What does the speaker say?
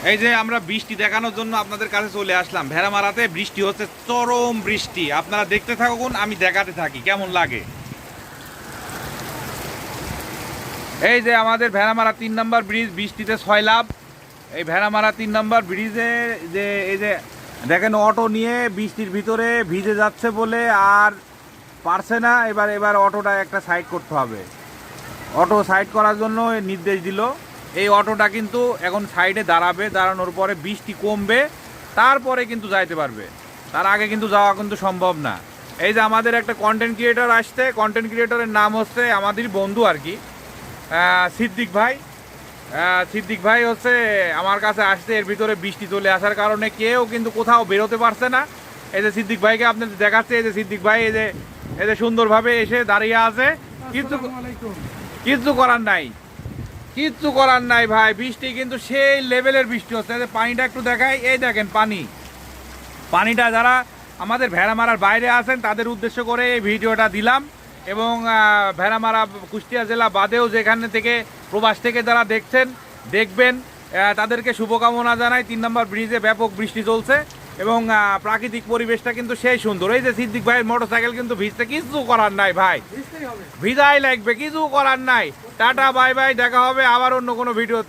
এই যে আমরা বৃষ্টি দেখানোর জন্য আপনাদের কাছে চলে আসলাম। ভেড়ামারাতে বৃষ্টি হচ্ছে, চরম বৃষ্টি। আপনারা দেখতে থাকুন, আমি দেখাতে থাকি কেমন লাগে। এই যে আমাদের ভেড়ামারা 3 নম্বর ব্রিজ, বৃষ্টিতে 6 লাভ। এই ভেড়ামারা 3 নম্বর ব্রিজে যে এই যে দেখেন অটো নিয়ে বৃষ্টির ভিতরে ভিজে যাচ্ছে বলে আর পারছে না। এবার অটোটা একটা সাইড করতে হবে। অটো সাইড করার জন্য নির্দেশ দিল। এই অটোটা কিন্তু এখন সাইডে দাঁড়াবে, দাঁড়ানোর পরে বৃষ্টি কমবে, তারপরে কিন্তু যাইতে পারবে। তার আগে কিন্তু যাওয়া কিন্তু সম্ভব না। এই যে আমাদের একটা কন্টেন্ট ক্রিয়েটর আসছে, কন্টেন্ট ক্রিয়েটরের নাম হচ্ছে আমাদের বন্ধু আর কি, সিদ্দিক ভাই। সিদ্দিক ভাই হচ্ছে আমার কাছে আসছে, এর ভিতরে বৃষ্টি চলে আসার কারণে কেউ কিন্তু কোথাও বেরোতে পারছে না। এই যে সিদ্দিক ভাইকে আপনাদের দেখাচ্ছে, এই যে সিদ্দিক ভাই এই যে সুন্দরভাবে এসে দাঁড়িয়ে আছে। কিচ্ছু করার নাই, কিচ্ছু করার নাই ভাই। বৃষ্টি কিন্তু সেই লেভেলের বৃষ্টি হচ্ছে। পানিটা একটু দেখাই, এই দেখেন পানিটা যারা আমাদের ভেড়ামারার বাইরে আছেন তাদের উদ্দেশ্য করে এই ভিডিওটা দিলাম। এবং ভেড়ামারা কুষ্টিয়া জেলা বাদেও যেখানে থেকে প্রবাস থেকে যারা দেখবেন তাদেরকে শুভকামনা জানাই। 3 নম্বর ব্রিজে ব্যাপক বৃষ্টি চলছে এবং প্রাকৃতিক পরিবেশটা কিন্তু সেই সুন্দর। এই যে সিদ্দিক ভাইয়ের মোটরসাইকেল কিন্তু ভিজতে, কিছু করার নাই ভাই, ভিজাই লাগবে, কিছু করার নাই। টাটা বাই বাই, দেখা হবে আবার অন্য কোনো ভিডিওতে।